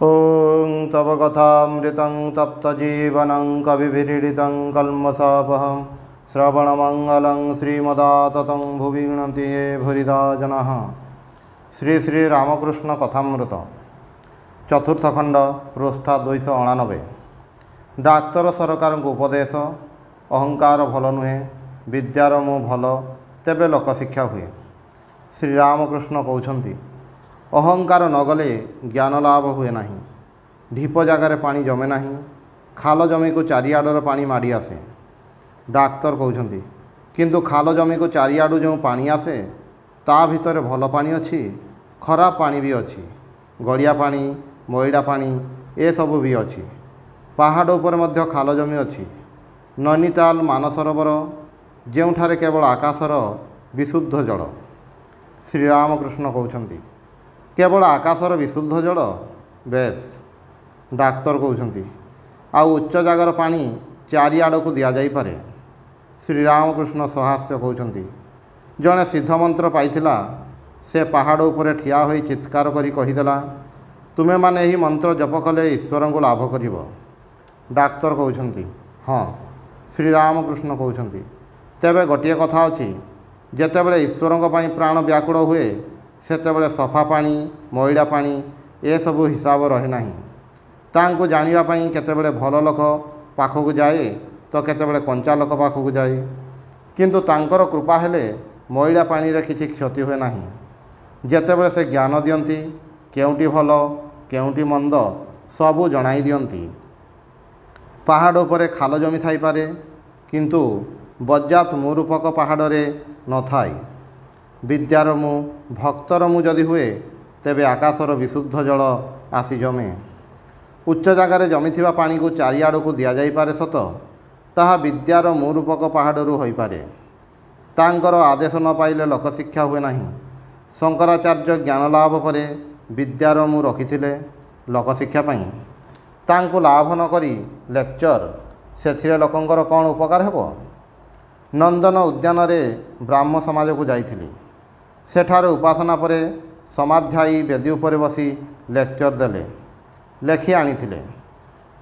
ॐ तव कथामृतं तप्तजीवनं कविभिरीडितं कल्मषापहं श्रवणमङ्गलं श्रीमदाततं भुवि गृह्णन्ति ये भूरिदा जनाः। श्री श्री रामकृष्ण कथामृत चतुर्थ खंड पृष्ठ 299। डाक्तर सरकार उपदेश अहंकार भल नुहे विद्यार मु भल तेबे लोक शिक्षा हुए। श्री रामकृष्ण कहते अहंकार नगले ज्ञान लाभ हुए नहीं। ढीप जगार पानी जमे नहीं, खाल जमी को चारिआडर पानी माड़ी आसे। डाक्तर कहते किंतु खाल जमी को चारिआडू जो पानी आसे ता भितर भल पानी अच्छी, खराब पानी भी अच्छी, गड़िया पानी मैड़ा पानी ए सबू भी अच्छी। पहाड़ उपर मध्य खाल जमी अच्छी। नैनीताल मानसरोवर ଯେଉଁଠାରେ केवल आकाशर विशुद्ध जल। श्री रामकृष्ण कहते केवल आकाशर विशुद्ध जल बेस। डाक्तर कहते आ उच्च जगार पानी चारिआड़ को दि जाइपारे। श्री रामकृष्ण सहास्य कहते जड़े सिद्ध मंत्र पाइथिला से पहाड़ उपरे ठिया होई चित्कार करी कहिदेला तुमे माने एही मंत्र जप कले ईश्वर को लाभ करिब। डाक्तर कहते हाँ। श्री रामकृष्ण कहते तेबे गोटे कथा अछि जेतेबेले ईश्वरंक पई प्राण व्याकुल हुए सेतेबेले सफा पानी मैड़ा पानी ए सबू हिसाब रहे नाही। तांको जानिबा पई केतेबेले भल लोक पाखकु जाए तो केतेबेले कंचा लोक पाखकु जाए, किंतु तांकर कृपा हेले मैड़ा पानी रे किछि क्षति हुए नाही। जेतेबेले से ज्ञान दियंती केउटी भल केउटी मंद सबू जणाई दियंती। पहाड़ उपरे खाल जमी थाई पारे किंतु बज्जात मुरूपक पहाड़ रे न थाई। विद्यार मु भक्तर मु जदि हुए तेबे आकाशर विशुद्ध जल आसी जमे। उच्च जगार जमीथिबा पानी को चारिआड़ को दि जाई पारे सत, ताहा विद्यार मुरूपक पहाड़रू होई पारे। तांकर आदेश न पाइले लोक शिक्षा हुए नाही। शंकराचार्य ज्ञान लाभ परे विद्यार मु रखिथिले लोक शिक्षा पाई। तांको लाभ न करी लेक्चर सेथिरे लोकंकर कौन उपकार हेबो। नंदन उद्यान रे ब्राह्म समाज को जाइथिली। सेठार उपासना परे समाध्यायी वेदी उपरे बसी लेक्चर देले। लेखि आनिथिले।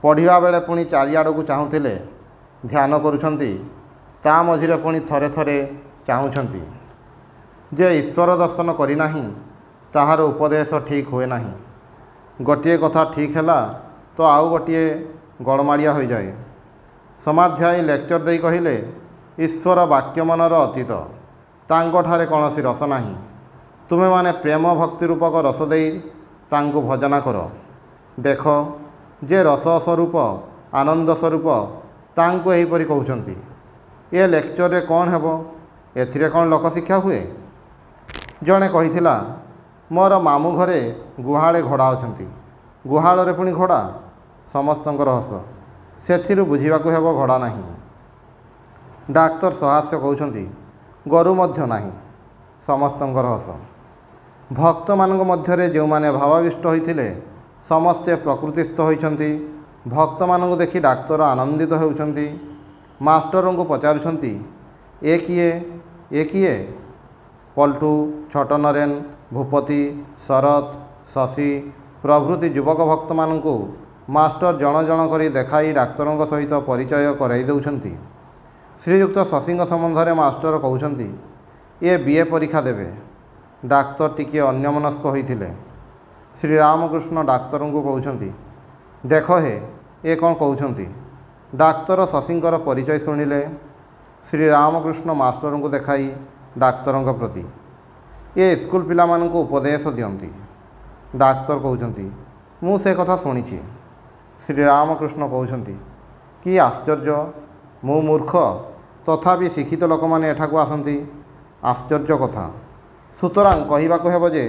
पढ़िबा बेले पुणी चारिआड़ को चाहुथिले, ध्यान करुछंती, ता मझिरे पुणी थरे थरे चाहुछंती। जे ईश्वर दर्शन करि नाही ताहार उपदेश ठीक हुए नाही। गोटिए कथा ठीक हैला तो आउ गोटिए गड़माड़िया हो जाए। समाध्यायी लेक्चर दे कहिले ईश्वर वाक्य मनर अतीत, तांकोठारे कौनसी रस नाही। तुमे माने प्रेम भक्ति रूपक रस दे तांको भजना कर। देख जे रस स्वरूप आनंद स्वरूप तांको एहीपरि कहउछंती। ए लेक्चर रे कौन हेबो, एथिरे कौन लोक शिक्षा हुए। जणे कहिथिला मोर मामू घरे गुहाळे घोड़ा अछंती। गुहाळ रे पुणी घोड़ा समस्तंकर हस। सेथिरु बुझिबाकु हेबो घोड़ा नाही। डाक्तर सहास्य कहउछंती गोरु मध्य नाही, समस्तंकर हस। भक्त मानक मध्यरे जो माने भावाविष्ट होइथिले समस्ते प्रकृतिस्थ होइछंती। भक्त मानक देखि डाक्तर आनंदित होउछंती। मास्टरों को पचारुछंती ए किए। पल्टू छोट नरेन भूपति शरत शशि प्रभृति युवक भक्त मानकु मास्टर जण जण करी देखाई डाक्तरों सहित परिचय कराई देउछंती। श्रीयुक्त शशींक संबंध में मास्टर कहउछंती ए बीए परीक्षा देवे। डाक्तर टिके अन्यमनस्क होइथिले। श्री रामकृष्ण डाक्तरों को कहउछंती देख हे ए कौन कहउछंती। डाक्तर शशींकर परिचय शुणिले। श्री रामकृष्ण मास्टरों को देखाई डाक्तरों प्रति ए स्कूल पिला मानकु उपदेश दियंती। डाक्तर कहउछंती मु से कथा शुणिछि। श्री रामकृष्ण कहउछंती कि आश्चर्य, मु मूर्ख तथापि शिक्षित लोक माने एठाकु आसंती। आश्चर्य कथा। सुतरां कहिबाकु हेबो जे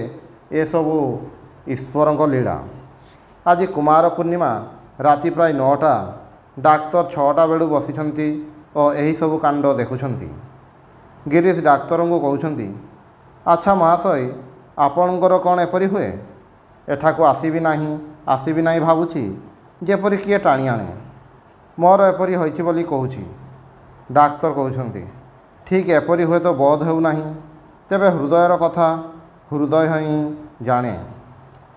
ए सबु ईश्वरंक लीला। आज कुमार पूर्णिमा राति प्राय 9टा। डाक्तर 6टा बेलू बसिछंती और एही सबु कांड देखुछंती। गिरीश डाक्तरों को कहउछंती अच्छा महाशय आपणकर कौन एपरि हुए। एठाकु आसीबी नाही भाबुछि जेपरि किए टाणी आणे। मोर एपरि होइछि बोली कहूछि। डाक्तर कहउछंती ठीक एपरि हुए तो बोध हेउ नाही, तेबे हृदयर कथा हृदय ही जाने।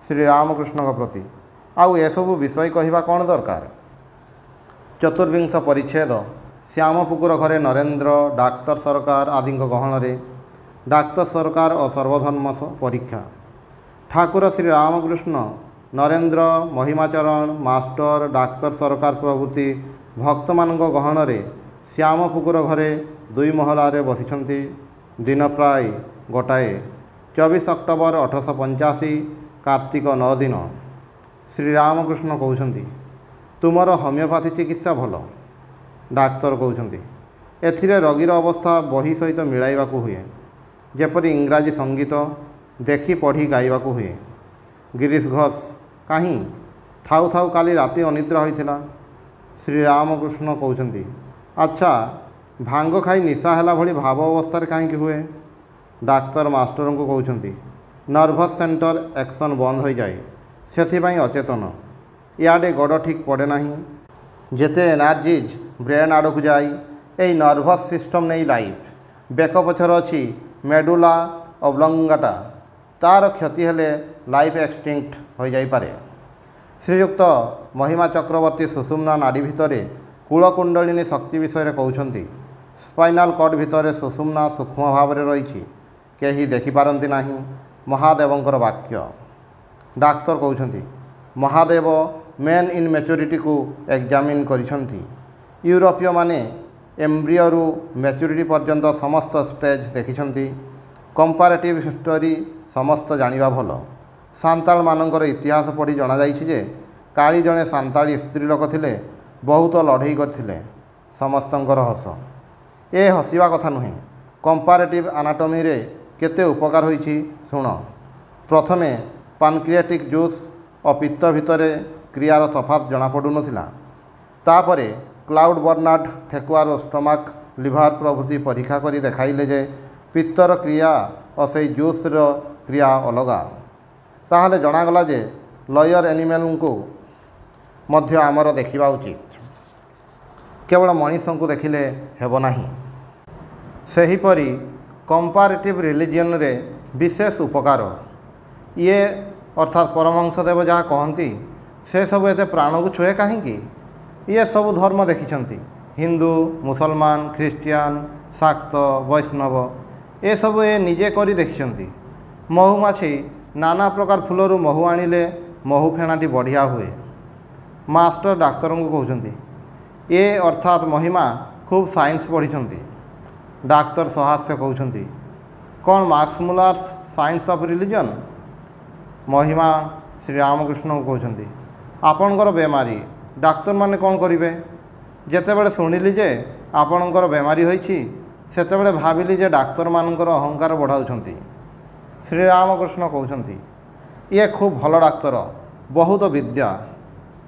श्री रामकृष्ण प्रति आउ एसबू विषय कहवा कौन दरकार। चतुर्विंश परिच्छेद श्यामपुकुर घरे नरेन्द्र डाक्तर सरकार आदि गहन डाक्तर सरकार और सर्वधर्म परीक्षा। ठाकुर श्री रामकृष्ण नरेन्द्र महिमाचरण मास्टर डाक्तर सरकार प्रभृति भक्त मान गहन श्यामपुकुर घरे 2 महलारे बसिछंती। दिन प्राय गोटाए 24 अक्टोबर 1885 कार्तिक 9 दिन। श्री रामकृष्ण कहते तुमर होमियोपैथी चिकित्सा भल। डाक्तर कहते एथिरे रोगीर अवस्था बही सहित मिलाइबाकू हुए, जेपरी इंग्राजी संगीत देखि पढ़ी गाइबाकू हुए। गिरीश घोष कहीं थाउ थाउ काली राति अनिद्रा होइथिला। श्री रामकृष्ण कहते अच्छा भांग खाई निशा हैला भली भाव अवस्था कहीं हुए। डाक्तर मास्टर को कहते नर्भस सेंटर एक्शन बंद हो जाए से अचेतन। इे गोड़ ठीक पड़े ना जेते एनर्जीज ब्रेन आड़ को जाए यही नर्भस सिस्टम नहीं लाइफ बेक पछर अच्छी मेडुला ऑब्लंगाटा तार क्षति हेले लाइफ एक्सटिंक्ट हो जाई पारे। श्रीयुक्त महिमा चक्रवर्ती सुषुम्ना नाड़ी भितर कूलकुंडलिनी शक्ति विषय कहते स्पाइनाल कॉर्ड भितर सुषुम्ना सूक्ष्म भाव में रही कहीं देखिपारती ना महादेवंकर वाक्य। डाक्तर कहते महादेव मेन इन मैच्योरिटी को एग्जामिन करिसेंती। यूरोपीय माने एम्ब्रियो मैच्योरिटी पर्यंत समस्त स्टेज देखिछंती। कंपारेटिव हिस्टोरी समस्त जानिबा भल। सांताल मानकर इतिहास पढ़ी जना जाइछि जे काली जड़े सांताली स्त्री लोक थिले बहुत लड़ई करथिले समस्तंकर हस। ए हसिबा कथा नुहे। कंपारेटिव एनाटॉमी रे केते उपकार होइछि सुन। प्रथमे पानक्रियाटिक जूस और पित्त भितर क्रियार तफात जना पड़ू नथिला। तापरे क्लाउड बर्नार्ड ठेकुआर स्टोमाक लिभर प्रभृति परीक्षा करी देखाइले जे पित्तर क्रिया और से जूस क्रिया अलगा। ताहले जनागला जे लयर एनिमल को मध्य आमर देखा उचित, केवल मनीष को देखिले हेब नाही। सेहीपरि कंपारेटिव रिलीजन रे विशेष उपकार ये अर्थात परमहंसदेव जहाँ कहती से सब एते प्राण को छुए कहीं। ये सब धर्म देखिछंती हिंदू मुसलमान ख्रीस्टियान शाक्त वैष्णव ये सब ये निजे करी देखिछंती। महुमाछी नाना प्रकार फूलरू महू आनिले महू फेणाटी बढ़िया हुए। मास्टर डाक्तर को कहते ये अर्थात महिमा खूब साइंस पढ़ी। डाक्तर सहास्य कहते कौन marks Muller's science of religion. महिमा श्री रामकृष्ण को कहते आपणकर बेमारी डाक्तर माने कौन करेंगे। जेतेबेले शुणिली जे आपणकर बेमारी होइछि सेतेबेले भाविली जे डाक्तर मानकर अहंकार बढ़ाउछंती। श्री रामकृष्ण कहते ये खूब भल डाक्तर बहुत विद्या।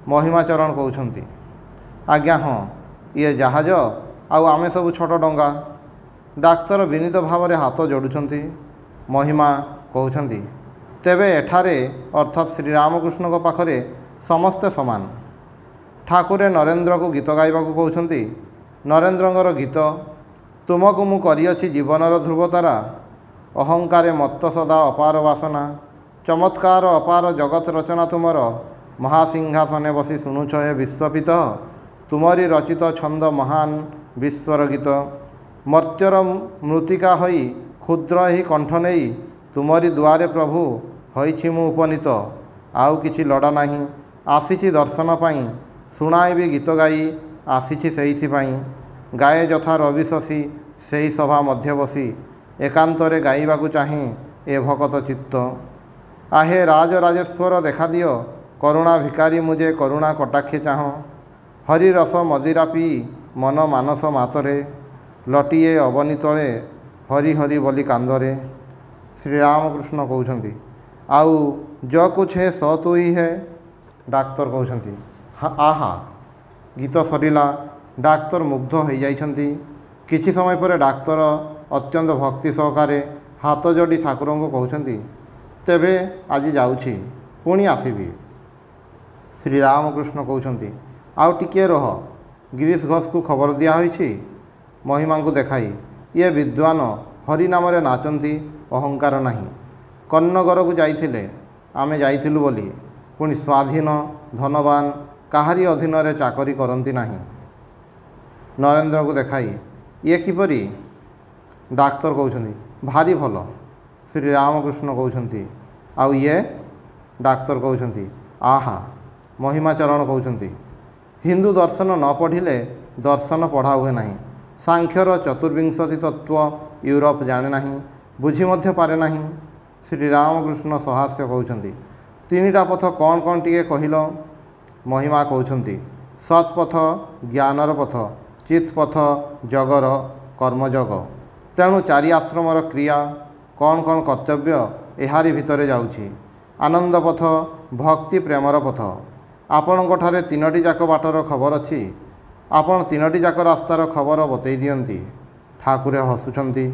महिमाचरण कहते आज्ञा हाँ ये जहाज आउ आमे सब छोट डंगा। डाक्तर विनीत भाव में हाथ जोड़ुछंती। महिमा कहते तेबे एठारे अर्थात श्री रामकृष्ण पाखरे समस्ते समान। ठाकुरे नरेन्द्र को गीत गाइबा को कहते नरेन्द्रंगर गीत तुमको मु करिअछि जीवनर ध्रुवतारा अहंकारे मत्त सदा अपार वासना चमत्कार अपार जगत रचना तुमर महासिंहासने बसी शुणुछ हे विश्वपित तुमरी रचित छंद महान विश्वर गीत मर्त्यर मृत्तिका हई क्षुद्र ही कंठ नहीं तुमरी दुआरे प्रभु होइछि मु उपनीत आउ किछि लड़ा नहीं आसीछि दर्शन पाई शुणाइबी गीत गाई आसीछि सेइथिपाई गाए यथा रवि शशि सेही सभा मध्य बसी एकांतरे गाइबाकू चाहे ए भकत चित्त आहे राज राजेश्वर देखा दियो करुणा भिकारी मुझे करुणा कटाक्षे चाह हरि रस मदिरा पी मन मानस मातरे लटिए अवनी तले हरि हरि बोली कांदरे। श्री रामकृष्ण कहते आउ जो कुछ है सो तू ही है। डाक्तर कहते आहा गीत सरिला। डाक्तर मुग्ध हो जाइछंती। किछि समय पर डाक्तर अत्यंत भक्ति सहकारे हाथ जोड़ी ठाकुर को कहते तेबे आज जाऊँगी पुणी आसबि। श्री रामकृष्ण कहते आउ टिके रह गिरीश घोष को खबर दिया होइछि। महिमा को देखाई ये विद्वान हरि नाम नाचंती अहंकार नहीं। कन्नगर को जाइथिले आमे जाइथिलु बोली पुणी स्वाधीन धनवान काहारी अधीन चाकरी करती नहीं। नरेंद्र को देखाई ये किपरि डाक्तर कहते भारी भल। श्री रामकृष्ण कहते आउ ये डाक्तर कहते आहा। महिमाचरण कहते हिंदू दर्शन न पढ़िले दर्शन पढ़ा हुए नहीं। सांख्यर चतुर्विंशति तत्व यूरोप जाने नहीं बुझी मध्य पारे नहीं। श्री रामकृष्ण सहास्य कहते तीनिटा पथ कौन कौन टिके कहल। महिमा कहते सत्पथ ज्ञानर पथ चित पथ जगर कर्मजग। तेणु चारि आश्रमर क्रिया कौन कौन कर्तव्य एहारी भितरे जाउछि। आनंद पथ भक्ति प्रेमर पथ। आपणको ठारे तीनोटी जाक बाटर खबर अच्छी। आपण तीनोटी जाक रास्तार खबर बतई दियंती। ठाकुरे हसुछंती।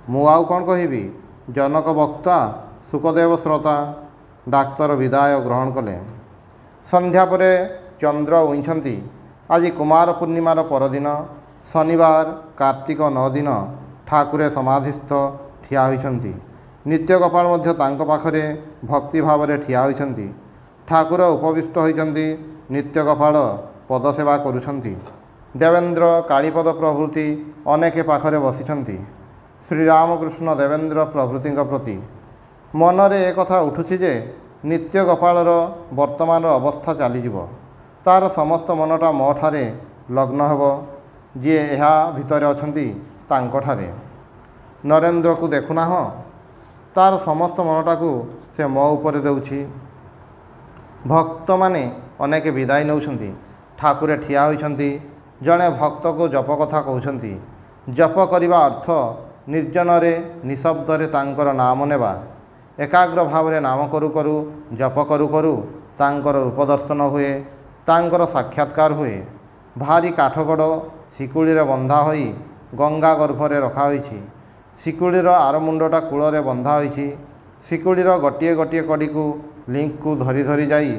मु आउ कौन कहबी। जनक वक्ता सुखदेव श्रोता। डाक्तर विदाय ग्रहण कले। संध्या परे चंद्र उइछंती। आज कुमार पूर्णिमार परदिन शनिवार कार्तिक 9 दिन ठाकुरे समाधिस्थ ठिया होइछंती। नित्य गोपाल मध्य तांको पाखरे भक्ति भावरे ठिया होइछंती। ठाकुर उपविष्ट होइछंती। नित्य गोपाल पदसेवा करुछंती। देवेंद्र कालीपद प्रभृति अनेके पाखरे बसिछंती। श्री रामकृष्ण देवेंद्र प्रभृति प्रति मनरे एक कथा उठुछि जे नित्य गोपालर वर्तमान अवस्था चलीजिव। तार समस्त मनटा मो ठारे लग्न हेब। जी एहा भितरे अछंती तांको ठारे। नरेंद्र को देखुना हो तार समस्त मनटा को से मो उपरे देउछि। भक्त माने अनेक विदाय नौछंती। ठाकुरे ठिया होइछंती। जड़े भक्त को जप कथा कहउछंती। जप करिबा अर्थ निर्जन रे निशब्द रे तांकर नाम नेबा। एकाग्र भाव रे नाम करू करू जप करू करू तांकर रूप दर्शन हुए। तांकर साक्षात्कार हुए। भारी काठगड़ शिकुड़ी रे बंधा होई गंगा गर्भरे रखा होइछि। शिकुड़ीर आर मुंडटा कूलरे बंधा होइछि। शिकुड़ीर गोटे गोटे कड़ी को लिंक को धरी धरी जाई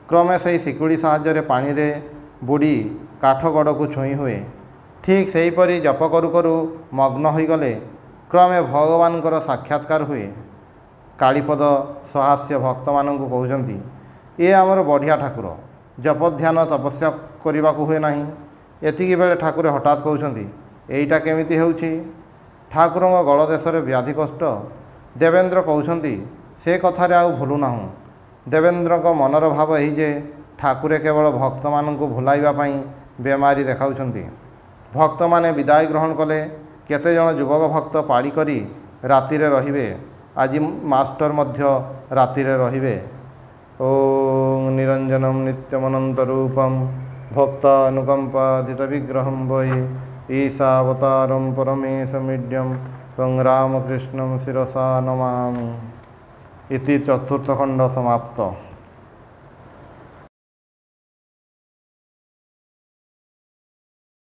क्रमे से शिकुड़ी साहाय्य पानी रे बुड़ी काठगड़ को छुई हुए। ठीक सेहीपरि जप करू करू मग्न हो गले क्रमे भगवानकर साक्षात्कार हुए। कालीपद सहास्य भक्त मानू कहते ये आमर बढ़िया ठाकुर जप ध्यान तपस्या करने को हुए ना। एतिकी बेले ठाकुर हठात कहते यहीटा केमिति होउछि। ठाकुर गलदेश व्याधि कष्ट। देवेंद्र कहते से कथारे आउ भूलु नाहु। देवेंद्र को मनर भाव यही जे ठाकुरे केवल भक्त मानू भुलाइबा पई बेमारी देखाउछंती। भक्त माने विदाय ग्रहण कले। केते जन युवक भक्त पाड़ी करी रातिरे रहिबे। आज मास्टर मध्य रातिरे रहिबे। ओम निरंजनम नित्यमनंतरूपम भक्तानुकंपादित विग्रहं वै ईशावतारं परमेशमीड्यं तं रामकृष्णं शिरसा नमामि। इति चतुर्थखंड समाप्त।